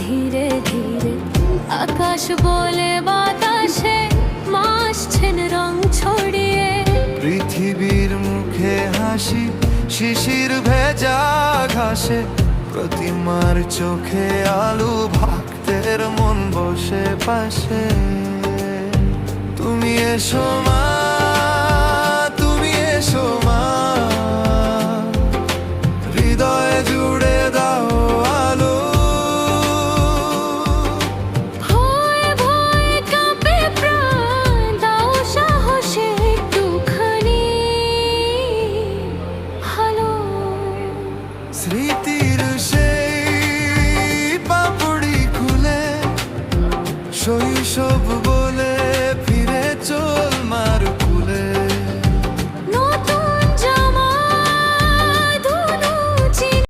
ধীরে ধীরে আকাশ বলে বাতাসে মাসছেন রং ছড়িয়ে। পৃথিবীর মুখে হাসি, শিশির ভেজা ঘাসে, প্রতিমার চোখে আলো, ভক্তের মন বসে পাশে। তুমি এসো মা, তুমি এসো মা, হৃদয় জুড়ে দাও আলো। ভয়ে ভয়ে কাঁপে প্রাণ, দাও সাহসে একটুখানি ভালো। স্মৃতি